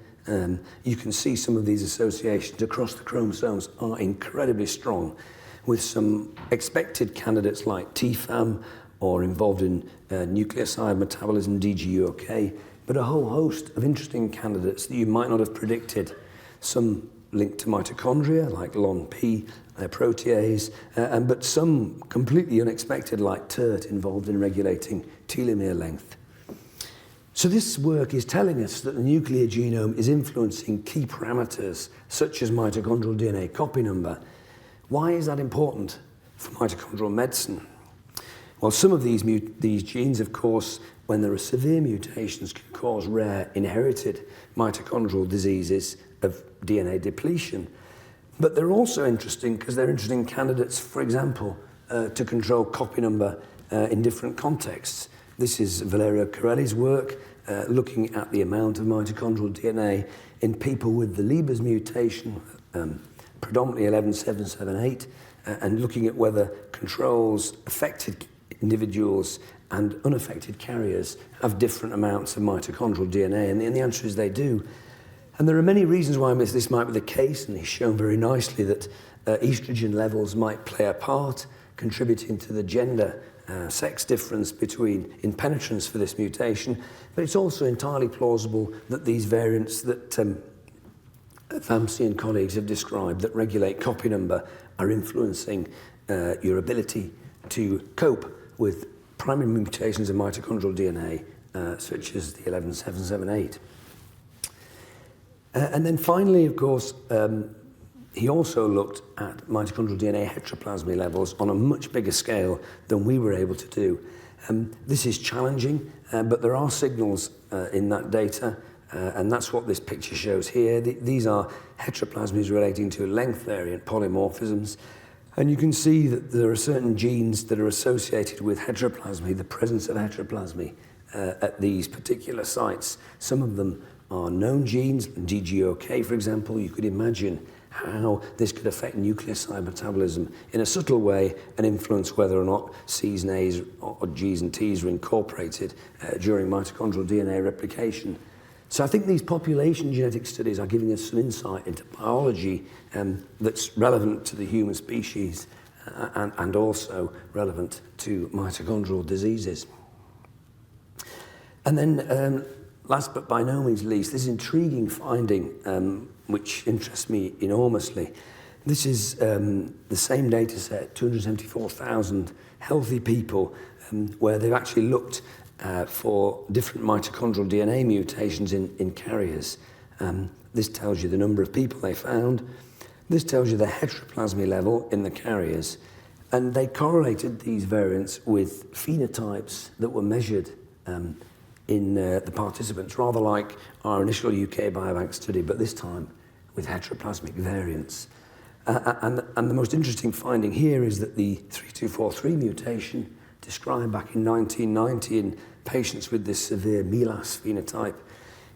You can see some of these associations across the chromosomes are incredibly strong, with some expected candidates like TFAM or involved in nucleoside metabolism, DGUOK, but a whole host of interesting candidates that you might not have predicted. Some linked to mitochondria, like LONP, protease, but some completely unexpected, like TERT, involved in regulating telomere length. So this work is telling us that the nuclear genome is influencing key parameters, such as mitochondrial DNA copy number. Why is that important for mitochondrial medicine? Well, some of these genes, of course, when there are severe mutations, can cause rare inherited mitochondrial diseases of DNA depletion. But they're also interesting because they're interesting candidates, for example, to control copy number in different contexts. This is Valerio Corelli's work, looking at the amount of mitochondrial DNA in people with the Leber's mutation, predominantly 11778, and looking at whether controls affected individuals and unaffected carriers have different amounts of mitochondrial DNA, and the answer is they do. And there are many reasons why this might be the case, and he's shown very nicely that estrogen levels might play a part, contributing to the gender sex difference in penetrance for this mutation, but it's also entirely plausible that these variants that Vamsi and colleagues have described that regulate copy number are influencing your ability to cope with primary mutations of mitochondrial DNA, such as the 11778. And then finally, of course, he also looked at mitochondrial DNA heteroplasmy levels on a much bigger scale than we were able to do. This is challenging, but there are signals in that data, and that's what this picture shows here. These are heteroplasmies relating to length variant polymorphisms, and you can see that there are certain genes that are associated with heteroplasmy, the presence of heteroplasmy at these particular sites. Some of them are known genes, DGOK, for example. You could imagine how this could affect nucleoside metabolism in a subtle way and influence whether or not C's and A's or G's and T's are incorporated during mitochondrial DNA replication. So I think these population genetic studies are giving us some insight into biology that's relevant to the human species and also relevant to mitochondrial diseases. And then last but by no means least, this intriguing finding which interests me enormously. This is the same data set, 274,000 healthy people, where they've actually looked for different mitochondrial DNA mutations in carriers. This tells you the number of people they found. This tells you the heteroplasmy level in the carriers. And they correlated these variants with phenotypes that were measured in the participants, rather like our initial UK Biobank study, but this time with heteroplasmic variants. And the most interesting finding here is that the 3243 mutation described back in 1990 in patients with this severe MELAS phenotype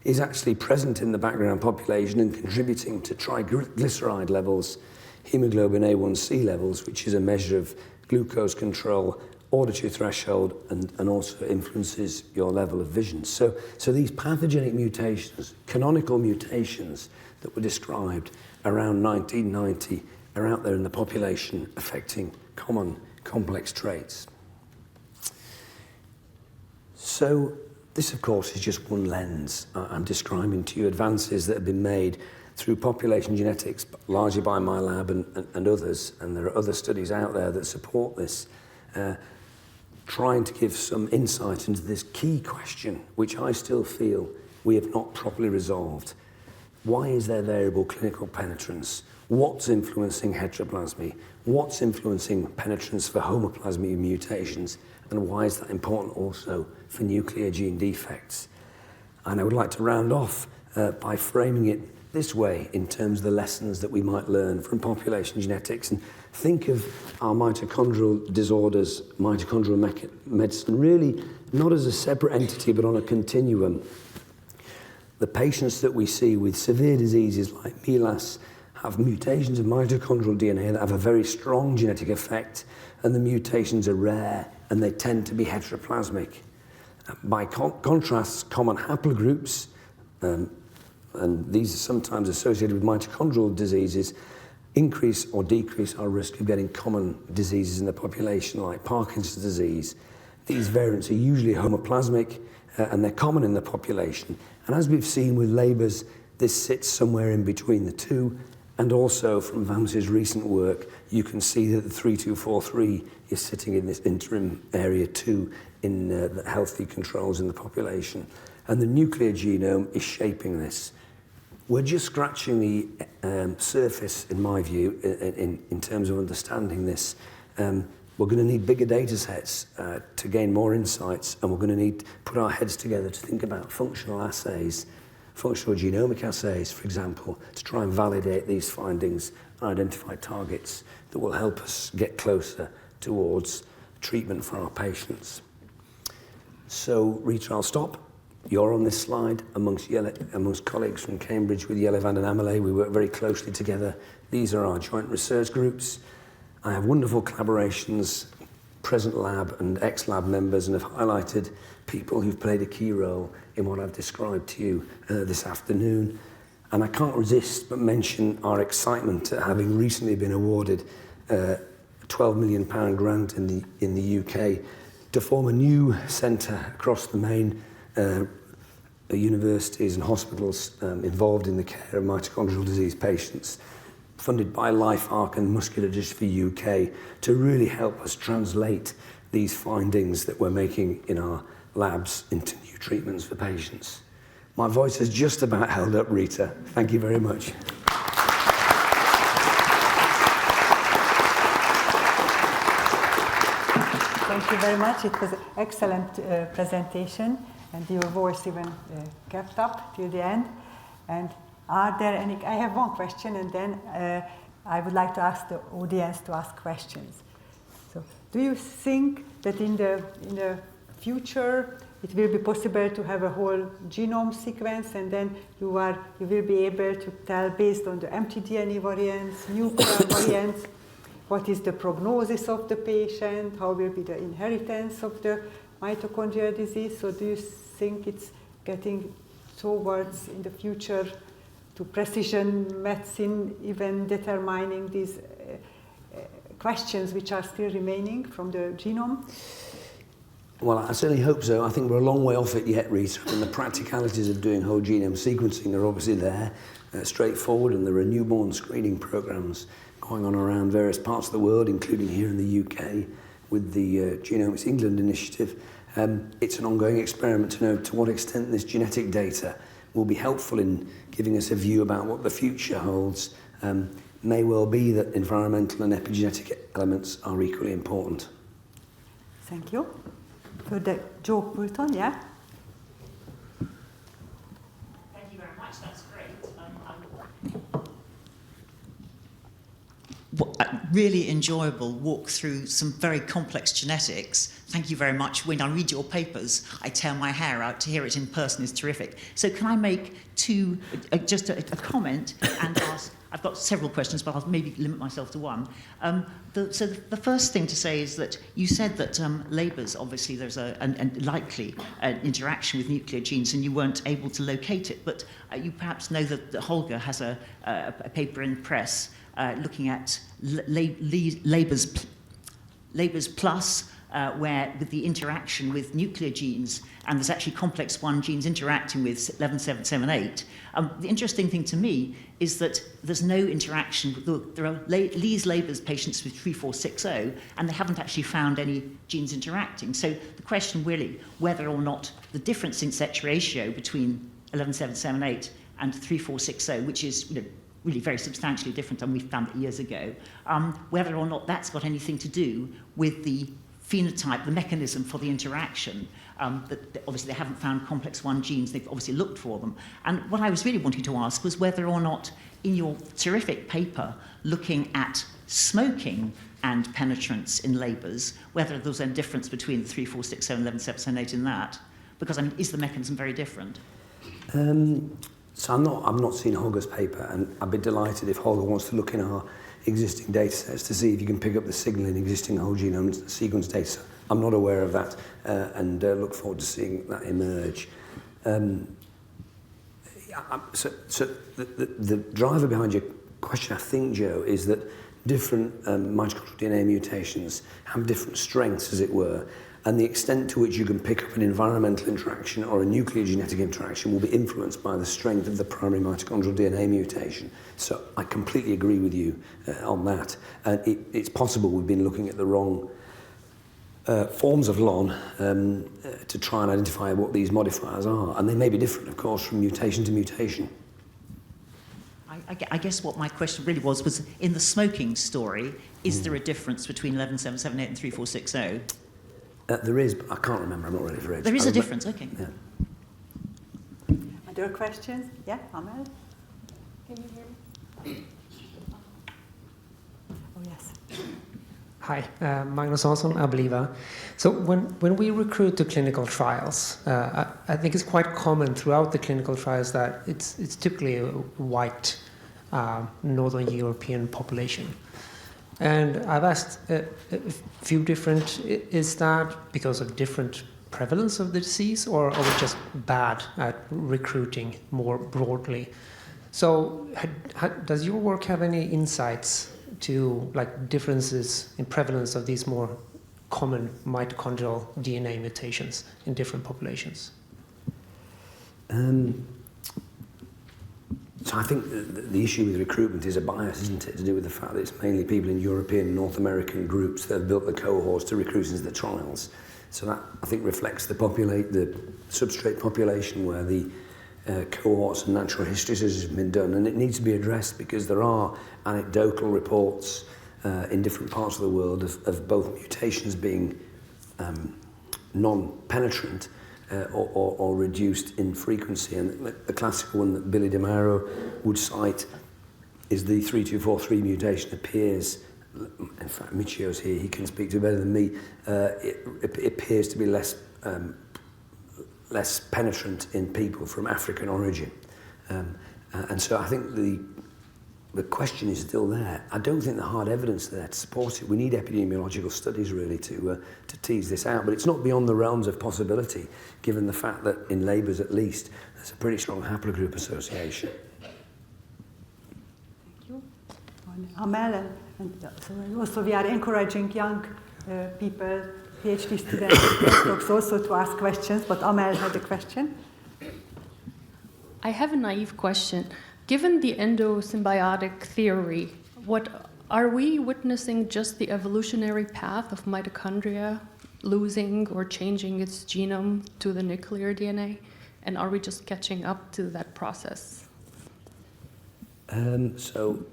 is actually present in the background population and contributing to triglyceride levels, hemoglobin A1C levels, which is a measure of glucose control, auditory threshold, and also influences your level of vision. So these pathogenic mutations, canonical mutations that were described around 1990 are out there in the population affecting common complex traits. So this, of course, is just one lens. I'm describing to you advances that have been made through population genetics, largely by my lab and others, and there are other studies out there that support this, trying to give some insight into this key question, which I still feel we have not properly resolved. Why is there variable clinical penetrance? What's influencing heteroplasmy? What's influencing penetrance for homoplasmy mutations? And why is that important also for nuclear gene defects? And I would like to round off by framing it this way in terms of the lessons that we might learn from population genetics, and think of our mitochondrial disorders, mitochondrial medicine, really not as a separate entity but on a continuum. The patients that we see with severe diseases like MELAS have mutations of mitochondrial DNA that have a very strong genetic effect, and the mutations are rare and they tend to be heteroplasmic. By contrast, common haplogroups, and these are sometimes associated with mitochondrial diseases, increase or decrease our risk of getting common diseases in the population like Parkinson's disease. These variants are usually homoplasmic and they're common in the population. And as we've seen with Labour's, this sits somewhere in between the two. And also from Vams's recent work, you can see that the 3243 is sitting in this interim area too in the healthy controls in the population. And the nuclear genome is shaping this. We're just scratching the surface, in my view, in terms of understanding this. We're going to need bigger data sets to gain more insights, and we're going to need to put our heads together to think about functional assays, functional genomic assays, for example, to try and validate these findings and identify targets that will help us get closer towards treatment for our patients. So, Rita, I'll stop. You're on this slide amongst colleagues from Cambridge with Jelle van den Amelie. We work very closely together. These are our joint research groups. I have wonderful collaborations, present lab and ex-lab members, and have highlighted people who've played a key role in what I've described to you this afternoon. And I can't resist but mention our excitement at having recently been awarded a £12 million grant in the UK to form a new centre across the main universities and hospitals involved in the care of mitochondrial disease patients, funded by LifeArc and Muscular Dystrophy UK, to really help us translate these findings that we're making in our labs into new treatments for patients. My voice has just about held up, Rita. Thank you very much. Thank you very much. It was an excellent presentation, and your voice even kept up till the end. And are there any? I have one question, and then I would like to ask the audience to ask questions. So, do you think that in the future it will be possible to have a whole genome sequence, and then you will be able to tell, based on the mtDNA variants, nuclear variants, what is the prognosis of the patient, how will be the inheritance of the mitochondrial disease. So do you think it's getting towards, in the future, to precision medicine, even determining these questions which are still remaining from the genome? Well, I certainly hope so. I think we're a long way off it yet, Rita, and the practicalities of doing whole genome sequencing are obviously there, straightforward, and there are newborn screening programs going on around various parts of the world, including here in the UK with the Genomics England initiative. It's an ongoing experiment to know to what extent this genetic data will be helpful in giving us a view about what the future holds. May well be that environmental and epigenetic elements are equally important. Thank you. For the Joe Poulton, yeah? Thank you very much, that's great. Really enjoyable walk through some very complex genetics. Thank you very much. When I read your papers, I tear my hair out. To hear it in person is terrific. So can I make just a comment and ask, I've got several questions, but I'll maybe limit myself to one. So the first thing to say is that you said that Labour's, obviously there's a likely interaction with nuclear genes and you weren't able to locate it, but you perhaps know that Holger has a paper in press looking at Labour's plus, where with the interaction with nuclear genes, and there's actually complex 1 genes interacting with 11778. The interesting thing to me is that there's no interaction. There are Lees-Labour's patients with 3460, and they haven't actually found any genes interacting. So the question really, whether or not the difference in sex ratio between 11778 and 3460, which is really very substantially different, and we found it years ago, whether or not that's got anything to do with the phenotype, the mechanism for the interaction, that obviously they haven't found complex 1 genes, they've obviously looked for them. And what I was really wanting to ask was whether or not in your terrific paper looking at smoking and penetrance in Labour's, whether there was any difference between the 3460 and 11778 in that, because I mean, is the mechanism very different? So I've not seen Holger's paper, and I'd be delighted if Holger wants to look in our existing data sets to see if you can pick up the signal in existing whole genome sequence data. I'm not aware of that, and look forward to seeing that emerge. So the driver behind your question, I think, Joe, is that different mitochondrial DNA mutations have different strengths, as it were, and the extent to which you can pick up an environmental interaction or a nuclear genetic interaction will be influenced by the strength of the primary mitochondrial DNA mutation. So I completely agree with you on that. And it's possible we've been looking at the wrong forms of LON to try and identify what these modifiers are. And they may be different, of course, from mutation to mutation. I guess what my question really was in the smoking story, is there a difference between 11778 and 3460? There is, but I can't remember. I'm not ready for it. There is a difference, okay. Yeah. Other questions? Yeah, Amel? Can you hear me? Oh, yes. Hi, Magnus Hansson, Abliva. So when we recruit to clinical trials, I think it's quite common throughout the clinical trials that it's typically a white Northern European population. And I've asked a few different, is that because of different prevalence of the disease, or are we just bad at recruiting more broadly? So does your work have any insights to like differences in prevalence of these more common mitochondrial DNA mutations in different populations? So I think the issue with recruitment is a bias, isn't it, to do with the fact that it's mainly people in European and North American groups that have built the cohorts to recruit into the trials. So that, I think, reflects the substrate population where the cohorts and natural history has been done. And it needs to be addressed because there are anecdotal reports in different parts of the world of both mutations being non-penetrant or reduced in frequency. And the classical one that Billy DeMauro would cite is the 3243 mutation appears, in fact Michio's here, he can speak to it better than me, it appears to be less less penetrant in people from African origin. And so I think the question is still there. I don't think the hard evidence there to support it. We need epidemiological studies really to tease this out, but it's not beyond the realms of possibility, given the fact that in labours at least, there's a pretty strong haplogroup association. Thank you. Amel, and also we are encouraging young people, PhD students, postdocs also to ask questions, but Amel had a question. I have a naive question. Given the endosymbiotic theory, are we witnessing just the evolutionary path of mitochondria losing or changing its genome to the nuclear DNA? And are we just catching up to that process? So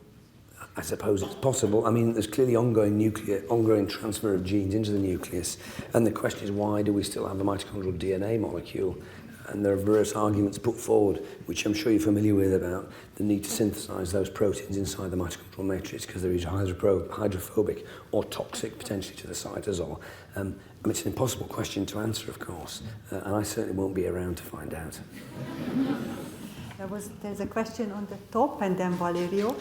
I suppose it's possible. I mean, there's clearly ongoing transfer of genes into the nucleus. And the question is, why do we still have a mitochondrial DNA molecule? And there are various arguments put forward, which I'm sure you're familiar with, about the need to synthesize those proteins inside the mitochondrial matrix because they're either hydrophobic or toxic potentially to the cytosol. I mean, it's an impossible question to answer, of course, and I certainly won't be around to find out. There's a question on the top, and then Valerio.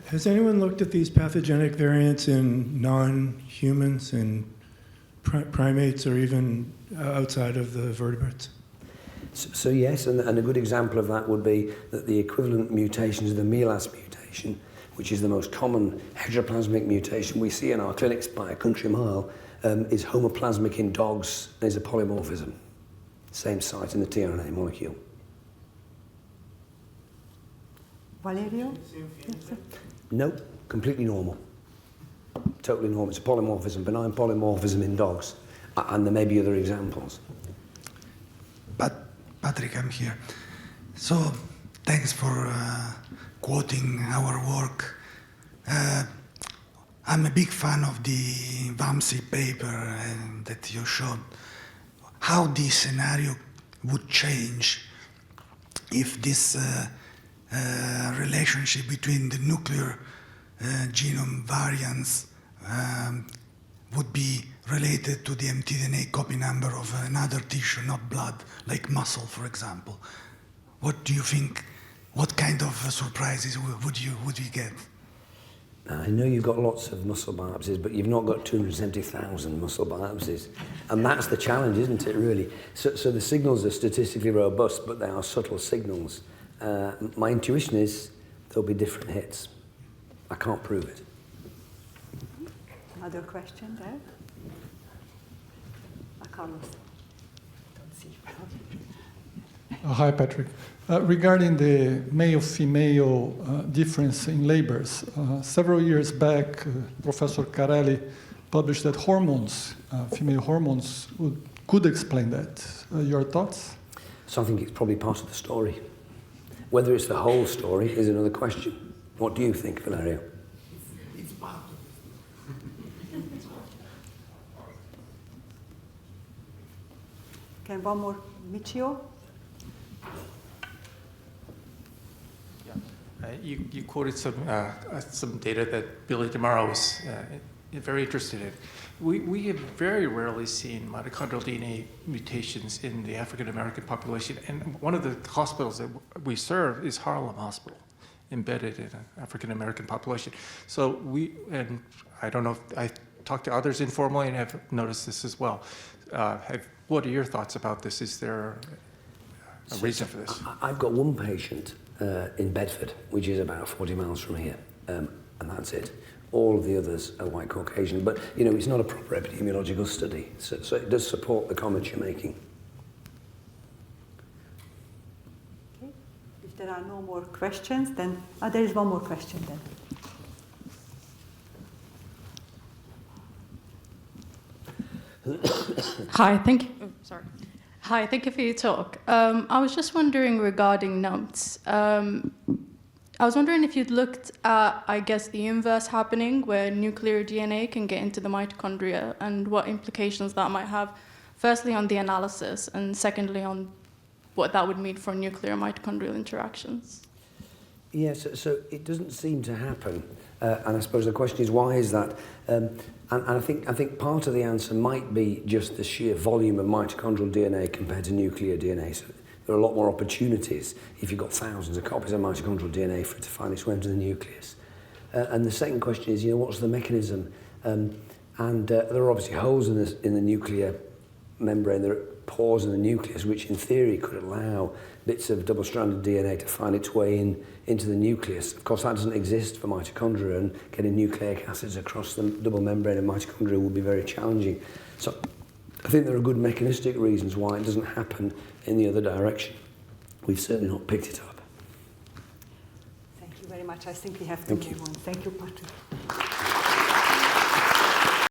Has anyone looked at these pathogenic variants in non-humans, in primates, or even outside of the vertebrates? So yes, and a good example of that would be that the equivalent mutations of the MELAS mutation, which is the most common heteroplasmic mutation we see in our clinics by a country mile, is homoplasmic in dogs and is a polymorphism. Same site in the tRNA molecule. Valerio? No, completely normal. Totally normal. It's a polymorphism, benign polymorphism in dogs. And there may be other examples. But Patrick, I'm here. So, thanks for quoting our work. I'm a big fan of the Vamsi paper that you showed. How this scenario would change if this relationship between the nuclear genome variants would be related to the mtDNA copy number of another tissue, not blood, like muscle, for example. What do you think? What kind of surprises would we get? I know you've got lots of muscle biopsies, but you've not got 270,000 muscle biopsies. And that's the challenge, isn't it, really? So the signals are statistically robust, but they are subtle signals. My intuition is there'll be different hits. I can't prove it. Another question there. Carlos. Don't see. Hi, Patrick. Regarding the male-female difference in labors, several years back, Professor Carelli published that hormones, female hormones, could explain that. Your thoughts? So I think it's probably part of the story. Whether it's the whole story is another question. What do you think, Valerio? It's part of it. Okay, one more. Michio? You quoted some data that Billy DeMauro was very interested in. We have very rarely seen mitochondrial DNA mutations in the African American population, and one of the hospitals that we serve is Harlem Hospital, embedded in an African American population. So and I don't know if I talked to others informally and have noticed this as well. What are your thoughts about this? Is there a reason for this? I've got one patient in Bedford, which is about 40 miles from here, and that's it. All of the others are white Caucasian, but you know, it's not a proper epidemiological study, so it does support the comments you're making. Okay. If there are no more questions, then there is one more question then. Hi, thank you. Oh, sorry. Hi, thank you for your talk. I was just wondering regarding NUMTs. I was wondering if you'd looked at, I guess, the inverse happening, where nuclear DNA can get into the mitochondria, and what implications that might have, firstly on the analysis, and secondly on what that would mean for nuclear mitochondrial interactions. Yes, so it doesn't seem to happen, and I suppose the question is why is that? And I think part of the answer might be just the sheer volume of mitochondrial DNA compared to nuclear DNA. So there are a lot more opportunities if you've got thousands of copies of mitochondrial DNA for it to find its way into the nucleus. And the second question is, what's the mechanism? There are obviously holes in the nuclear membrane. There are pores in the nucleus, which in theory could allow bits of double-stranded DNA to find its way into the nucleus. Of course, that doesn't exist for mitochondria, and getting nucleic acids across the double membrane of mitochondria will be very challenging. So I think there are good mechanistic reasons why it doesn't happen in the other direction. We've certainly not picked it up. Thank you very much. I think we have to move on. Thank you, Patrick.